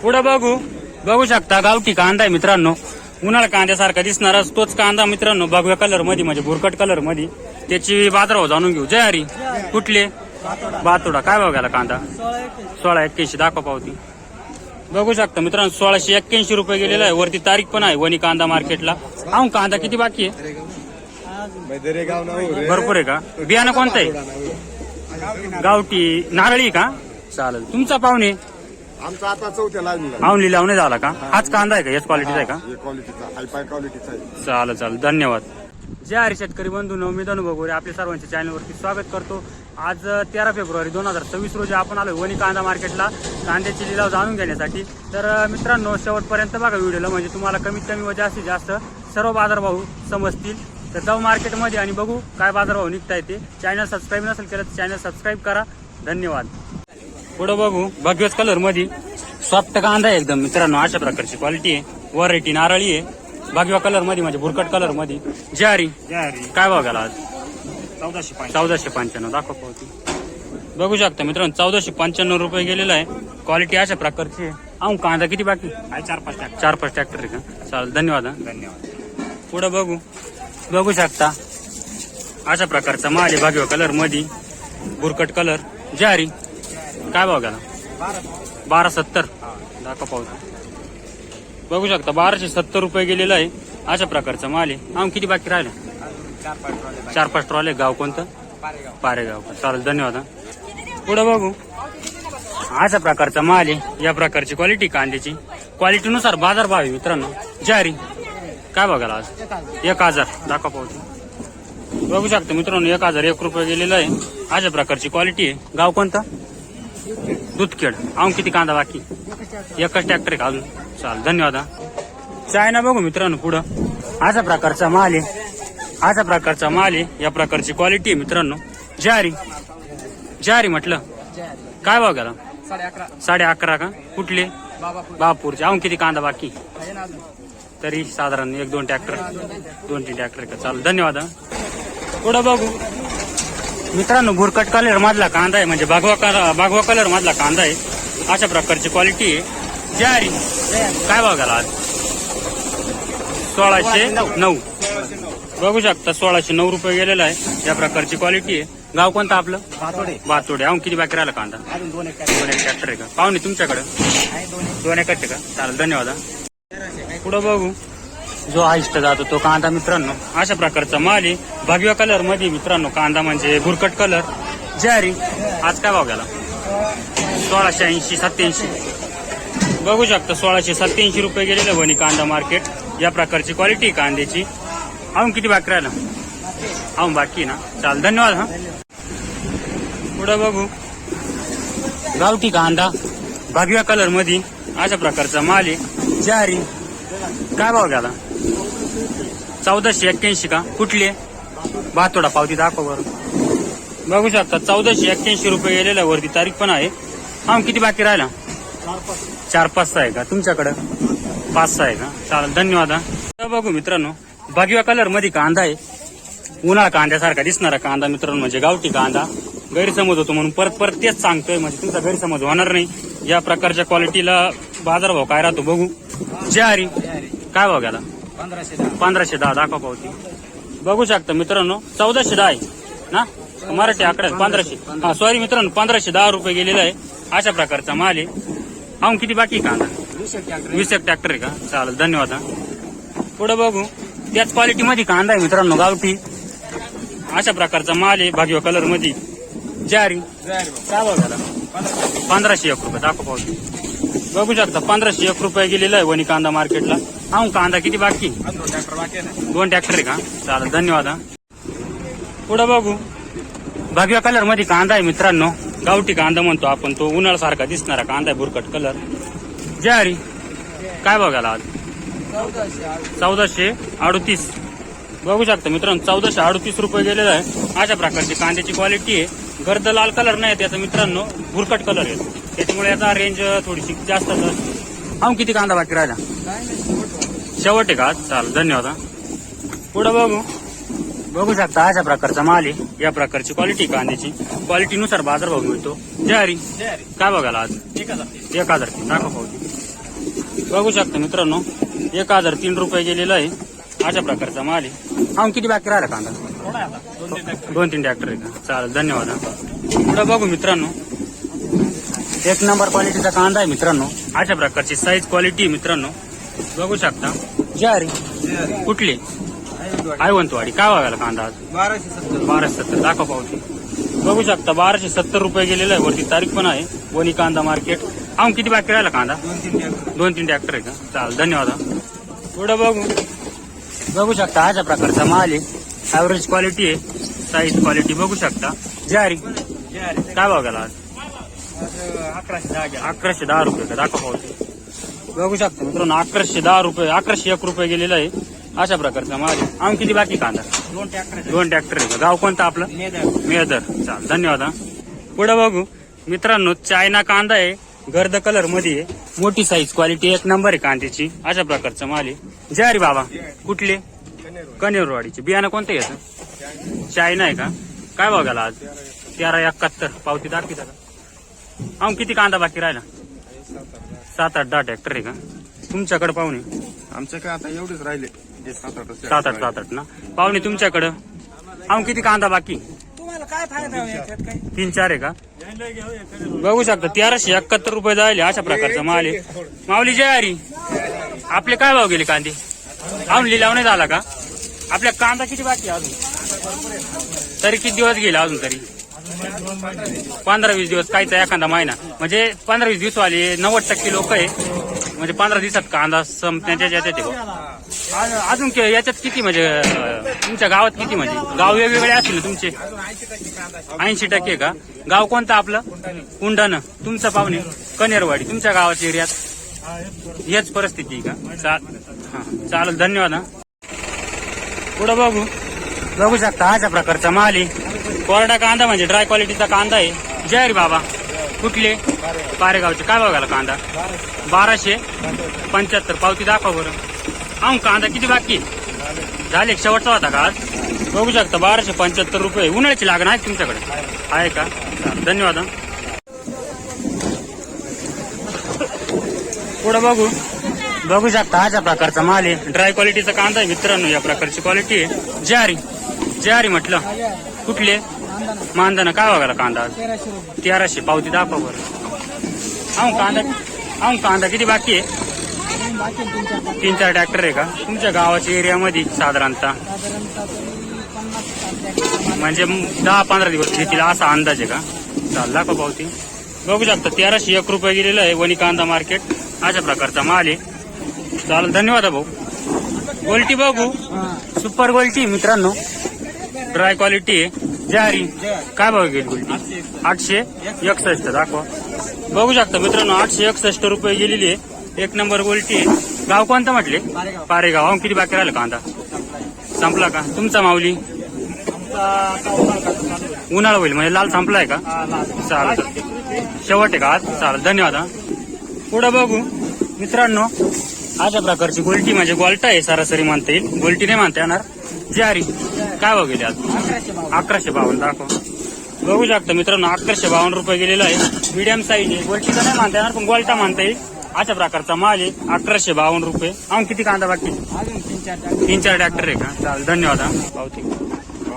पुढे बघू शकता गावठी कांदा आहे मित्रांनो. उन्हाळा कांद्यासारखा दिसणारा तोच कांदा मित्रांनो, भगव्या कलर मध्ये म्हणजे बुरकट कलर मध्ये. त्याची बाजारभाव जाणून घेऊ. जय हरी. कुठले? बातोडा. काय भाव गेला कांदा? 1681. दाखवा पावती. बघू शकता मित्रांनो 1681 रुपये गेलेला आहे. वरती तारीख पण आहे वणी कांदा मार्केटला. कांदा किती बाकी आहे? भरपूर आहे का? बियाणं कोणतं आहे? गावठी नारळी का? चालेल. तुमचा पाहुणे? आमचा आता चौथ्या लावणी आवली लावणे झाला का? हाच कांदा आहे का? याच क्वालिटीचा आहे का? क्वालिटीचा हायफाय क्वालिटीचा आहे. चालेल. धन्यवाद. जय हरी शेतकरी बंधूंनो, मी धनु बघोरे आपल्या सर्वांच्या चॅनलवरती स्वागत करतो. आज 13 फेब्रुवारी 2026 रोजी आपण आलोय वणी कांदा मार्केटला कांद्याची लिलाव जाणून घेण्यासाठी. तर मित्रांनो शेवटपर्यंत बघा व्हिडिओला, म्हणजे तुम्हाला कमीत कमी व जास्तीत जास्त सर्व बाजारभाव समजतील. तर जाऊ मार्केटमध्ये आणि बघू काय बाजारभाव निघता येते. चॅनल सबस्क्राईब नसेल केलं तर चॅनल सबस्क्राईब करा. धन्यवाद. पुढे बघू भगव्याच कलर मध्ये सॉफ्ट कांदा आहे एकदम मित्रांनो. अशा प्रकारची क्वालिटी आहे. व्हरायटी नारळी आहे. भगव्या कलर मध्ये म्हणजे बुरकट कलर मध्ये. जारी काय भाव गेला आज? 1495. दाखवा पावती. बघू शकता मित्रांनो 1495 रुपये गेलेला आहे. क्वालिटी अशा प्रकारची आहे. कांदा किती बाकी? 4-5 ट्रॅक्टर आहे का? चालेल. धन्यवाद. पुढे बघू शकता अशा प्रकारचा माल आहे भगव्या कलर मध्ये बुरकट कलर. जारी काय भाव गेला? 1270. दाखवा पावती. बघू शकता 1270 रुपये गेलेला आहे. अशा प्रकारचा माल आहे. किती बाकी राहिला? 4-5 ट्रॉले. गाव कोणतं? पारेगाव. चालेल. धन्यवाद. पुढे बघू अशा प्रकारचा माल आहे. या प्रकारची क्वालिटी कांद्याची. क्वालिटीनुसार बाजार भाव आहे मित्रांनो. जारी काय बघायला आज? 1000. दाखवा पावती. बघू शकता मित्रांनो 1001 रुपये गेलेला आहे. अशा प्रकारची क्वालिटी आहे. गाव कोणतं? दुधखेड. किती कांदा बाकी? एकच ट्रॅक्टर आहे का अजून? चाल. धन्यवाद. चायना बघू मित्रांनो पुढं अशा प्रकारचा माल आहे. या प्रकारची क्वालिटी आहे मित्रांनो. जारी म्हटलं काय भाव गेला? 11.5 का? कुठले? बापूरचे. किती कांदा बाकी? तरी साधारण 1-2 ट्रॅक्टर 2-3 ट्रॅक्टर का? चालू. धन्यवाद. पुढं बघू मित्रांनो बुरकट कलर मधला कांदा आहे म्हणजे भगवा कलर मधला कांदा आहे. अशा प्रकारची क्वालिटी आहे. जारी काय भाव गेला आज? 1609. बघू शकता 1609 रुपये गेलेला आहे. या प्रकारची क्वालिटी आहे. गाव कोणतं आपलं? बातोडे. किती बाकी राहिला कांदा? 2 ट्रॅक्टर आहे का? पाहुणे तुमच्याकडे 2 एकच आहे का? चालेल. धन्यवाद. पुढं बघू जो आहिष्ट जातो तो कांदा मित्रांनो. अशा प्रकारचा माल आहे भगव्या कलर मध्ये मित्रांनो. कांदा म्हणजे बुरकट कलर. जारी आज काय भाव गेला? 1680-87. बघू शकता 1687 रुपये गेलेले वणी कांदा मार्केट. या प्रकारची क्वालिटी कांद्याची. किती बाकी राहिला? बाकी ना? चाल. धन्यवाद. पुढे बघू गावठी कांदा भगव्या कलर मध्ये. अशा प्रकारचा माल आहे. जारी काय भाव गेला? 1481 का? कुठले? बातोडा. पावती दाखव बरं. बघू शकता 1481 रुपये गेलेला. वरती तारीख पण आहे. किती बाकी राहिला? 4-5 आहे का? तुमच्याकडे 5-6 आहे का? चालेल. धन्यवाद. बघू मित्रांनो भगव्या कलर मध्ये कांदा आहे. उन्हाळा कांद्यासारखा दिसणारा कांदा मित्रांनो म्हणजे गावठी कांदा. गैरसमज होतो म्हणून परत तेच सांगतोय म्हणजे तुमचा गैरसमज होणार नाही. या प्रकारच्या क्वालिटीला बाजारभाव काय राहतो बघू. जारी काय भाव गेला? 1510. दाखवा पावती. बघू शकता मित्रांनो 1410 आहे ना? मराठी आकडा 1500. सॉरी मित्रांनो 1510 रुपये गेलेला आहे. अशा प्रकारचा माल आहे. किती बाकी कांदा? 20 ट्रॅक्टर आहे का? चालेल. धन्यवाद. पुढे बघू त्याच क्वालिटी मध्ये कांदा आहे मित्रांनो गावठी. अशा प्रकारचा माल आहे भगव्या कलर मध्ये. जारी काय भाव गेला? 1501 रुपये. दाखवा पावती. बघू शकता 1501 रुपये गेलेला आहे वणी कांदा मार्केटला. कांदा किती बाकी? 2 ट्रॅक्टर आहे का? चालेल. धन्यवाद. पुढे बघू भगव्या कलर मध्ये कांदा आहे मित्रांनो. गावठी कांदा म्हणतो आपण. तो उन्हाळ्यासारखा दिसणारा कांदा आहे बुरकट कलर. जारी काय भाव गेला आज? 1438. बघू शकता मित्रांनो 1438 रुपये गेलेला आहे. अशा प्रकारची कांद्याची क्वालिटी आहे. गर्द लाल कलर नाही त्याचा मित्रांनो. बुरकट कलर आहे त्याच्यामुळे याचा रेंज थोडीशी जास्त असते. किती कांदा बाकी राहिला? शेवट आहे का? चालेल. धन्यवाद. पुढे बघू बघू शकता अशा प्रकारचा माल आहे. या प्रकारची क्वालिटी कांद्याची क्वालिटीनुसार बाजारभाव मिळतो. ज्वारी काय बघायला आज 1003 दाखवा पावती. बघू शकता मित्रांनो 1003 रुपये गेलेला आहे. अशा प्रकारचा माल आहे. हा किती बाकी राहिला कांदा? 2-3 ट्रॅक्टर आहे का? चालेल धन्यवाद. पुढे बघू मित्रांनो 1 नंबर क्वालिटीचा कांदा आहे मित्रांनो. अशा प्रकारची साईज क्वालिटी मित्रांनो बघू शकता. ज्वारी कुठली? आयवंतवाडी काय बघायला कांदा आज? 1270 दाखवा पावती. बघू शकता 1270 रुपये गेलेला आहे. वरती तारीख पण आहे. वणी कांदा मार्केट. हा किती बाकी राहिला कांदा? 2-3 ट्रॅक्टर आहे का? चालेल धन्यवाद. पुढे बघू शकता अशा प्रकारचा माल आहे. ऍव्हरेज क्वालिटी आहे. साईज क्वालिटी बघू शकता. ज्वारी काय बघायला आज? 1110 रुपये का? दाखवा पावती. बघू शकता मित्रांनो 1110 रुपये 1101 रुपये गेलेला आहे. अशा प्रकारचा माल आहे. आम किती बाकी कांदा? 2 ट्रॅक्टर आहे का? गाव कोणतं आपलं? मेदर. चाल धन्यवाद. पुढे बघू मित्रांनो चायना कांदा आहे. गर्द कलर मध्ये आहे. मोठी साईज क्वालिटी 1 नंबर आहे कांद्याची. अशा प्रकारचा माल आहे. ज्वारी बाबा कुठले? कनेरवाडीचे. बियाणं कोणतं याचं? चायना आहे का? काय बघायला आज? 1371 पावती दाखवी का? किती कांदा बाकी राहिला? 7-8-10 ट्रॅक्टर आहे का? तुमच्याकडे पाहुणे? आमच्याकडे आता एवढेच राहिले 7-8 ना पाहुणे तुमच्याकडं. किती कांदा बाकी? तुम्हाला काय फायदा आहे याच्यात? काय 3-4 आहे का? बघू शकता 1371 रुपये जायले. अशा प्रकारचा माल आहे. माऊली ज्वारी आपले काय भाव गेले कांदे? लिलाव नाही झाला का? आपल्या कांदा किती बाकी आहे अजून? तरी किती दिवस गेले अजून? तरी 15-20 दिवस. काहीचा एखादा महिना म्हणजे 15-20 दिवस वाले 90% लोक आहे. म्हणजे 15 दिवसात कांदा संपण्याच्या याच्यात आहे. अजून याच्यात किती म्हणजे तुमच्या गावात किती म्हणजे गाव वेगवेगळे असतील तुमचे? 80% का? गाव कोणतं आपलं? कुंडानं. तुमचं पाहुणे? कनेरवाडी. तुमच्या गावाच्या एरियात हेच परिस्थिती का? चालेल धन्यवाद. पुढे बघू शकता अशा प्रकारचा माल आहे. कोरडा कांदा म्हणजे ड्राय क्वालिटीचा कांदा आहे. ज्वारी बाबा कुठले? पारेगावचे. काय बघायला कांदा? 1275 पावती दाखवा बरं. कांदा किती बाकी झाले? शेवटचा होता का आज? बघू शकता 1275 रुपये. उन्हाळ्याची लागण आहे तुमच्याकडे? आहे का? धन्यवाद. पुढे बघू शकता अशा प्रकारचा माल आहे. ड्राय क्वालिटीचा कांदा आहे मित्रांनो. या प्रकारची क्वालिटी आहे. ज्वारी म्हटलं कुठले? मानधन. काय बघायला कांदा? 1300 पावती दाखवा बरं. कांदा किती बाकी आहे? 3-4 ट्रॅक्टर आहे का? तुमच्या गावाच्या एरियामध्ये साधारणतः म्हणजे 10-15 दिवस घेतील असा अंदाज आहे का? चाल दाखवा पावती. बघू शकता 1301 रुपये गेलेला आहे. वणी कांदा मार्केट. अशा प्रकारचा माल आहे. चालेल धन्यवाद भाऊ. गोल्टी बघू सुपर गोल्टी मित्रांनो. ड्राय क्वालिटी आहे. ज्वारी काय भाव गेली गोल्टी? 861 दाखवा. बघू शकता मित्रांनो 861 रुपये गेलेली आहे. 1 नंबर गोल्टी आहे. गाव कोणतं म्हटले? पारेगाव. किती बाकी राहिलं कांदा? संपला का? तुमचा माऊली? उन्हाळा होईल म्हणजे लाल संपलाय का? चालेल शेवट आहे का आज? चालेल धन्यवाद. पुढे बघू मित्रांनो अशा प्रकारची गोल्टी म्हणजे गोल्टा आहे सरासरी म्हणता येईल. गोल्टी नाही म्हणता येणार. ज्वारी काय भाव गेली आज? 1152 दाखव. बघू शकता मित्रांनो 1152 रुपये गेलेला आहे. मीडियम साईज आहे. गोल्टीचा नाही म्हणता येणार पण गोल्टा म्हणता येईल. अशा प्रकारचा माल आहे. 1152 रुपये. किती कांदा बाकी? 3-4 ट्रॅक्टर आहे का? चालेल धन्यवाद. पावती.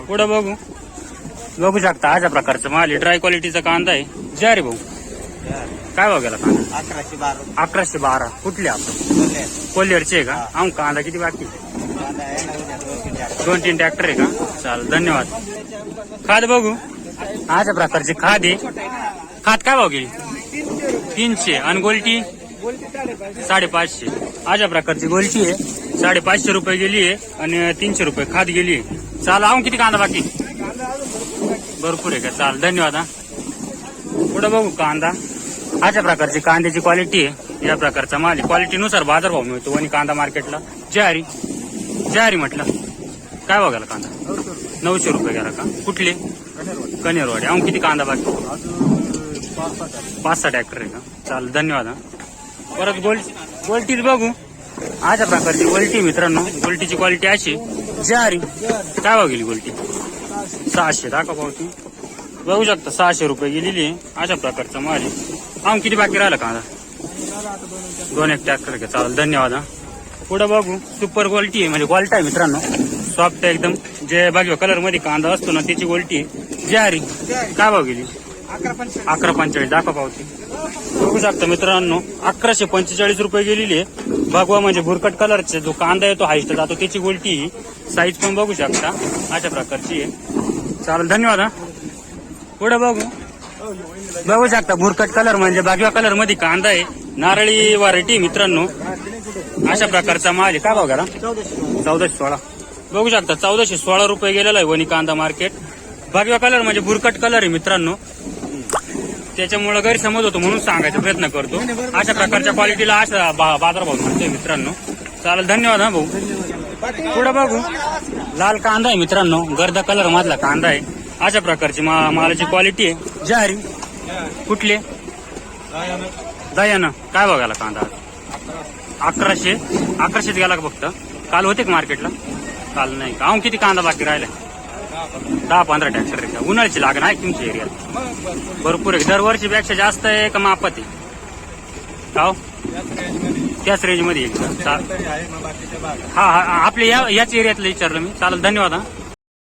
पुढे बघू शकता अशा प्रकारचा माल आहे. ड्राय क्वालिटीचा कांदा आहे. ज्वारी भाऊ काय भाव गेला कांदा? 1112 कुठले आपण? कोल्हेरचे आहे का? कांदा किती बाकी? 2-3 ट्रॅक्टर आहे का? चालेल धन्यवाद. खाद बघू अशा प्रकारची खाद आहे. खाद काय भाव गेली? 300 आणि गोल्टी 550. अशा प्रकारची गोल्टी आहे. 550 रुपये गेली आहे आणि 300 रुपये खाद गेली आहे. चाल किती कांदा बाकी? भरपूर आहे का? चाल धन्यवाद. पुढे बघू कांदा अशा प्रकारची कांद्याची क्वालिटी आहे. या प्रकारचा माल क्वालिटीनुसार बाजारभाव मिळतो वणी कांदा मार्केटला. ज्वारी म्हटलं काय बघायला कांदा? 900 रुपये गेला का? कुठले? कनेरवाडी. किती कांदा बाकी? 5-6 ट्रॅक्टर आहे का? चालेल धन्यवाद. परत गोल्टीच बघू अशा प्रकारची गोल्टी मित्रांनो, गोल्टीची क्वालिटी अशी ज्वारी. काय भाव गेली गोल्टी? 600. दाखवा पावती. बघू शकता 600 रुपये गेलेली आहे. अशा प्रकारचा माल आहे. किती बाकी राहिला कांदा? 2-1 ट्रॅक्टर घ्या. चालेल, धन्यवाद. पुढे बघू सुपर गोल्टी आहे, म्हणजे गोल्टा आहे मित्रांनो, सॉफ्ट एकदम. जे बाकी कलर मध्ये कांदा असतो ना त्याची गोल्टी आहे ज्वारी. काय भाव गेली? 11.45. दाखवा पावती. बघू शकता मित्रांनो 1145 रुपये गेलेली आहे. भगवा म्हणजे भुरकट कलरचे जो कांदा आहे तो हाईस्ट जातो त्याची गोल्टी. साईज पण बघू शकता अशा प्रकारची आहे. चालेल, धन्यवाद. पुढे बघू शकता भुरकट कलर म्हणजे बागवा कलर मध्ये कांदा आहे, नारळी व्हरायटी मित्रांनो. अशा प्रकारचा माल आहे. काय भाव गेला? 1416. बघू शकता 1416 रुपये गेलेला आहे वणी कांदा मार्केट. बागवा कलर म्हणजे भुरकट कलर आहे मित्रांनो, त्याच्यामुळे गैरसमज होतो म्हणून सांगायचा प्रयत्न करतो. अशा प्रकारच्या क्वालिटीला अशा बाजारभाव म्हणतोय मित्रांनो. चालेल, धन्यवाद. भाऊ पुढे बघू लाल कांदा आहे मित्रांनो, गर्दा कलर मधला कांदा आहे. अशा प्रकारची मालाची क्वालिटी आहे. ज्वारी कुठले? दयानं. काय बघायला कांदा? 1100 गेला का फक्त? काल होते का मार्केटला? काल नाही का? किती कांदा बाकी राहिलाय? 10-15 ट्रॅक्टर आहे का? उन्हाळ्याची लागण आहे तुमच्या एरियात? भरपूर आहे. दरवर्षी पेक्षा जास्त आहे का मापात आहे? का त्याच रेंज मध्ये आहे का? हा, आपल्या याच एरियातलं विचारलं मी. चालेल, धन्यवाद.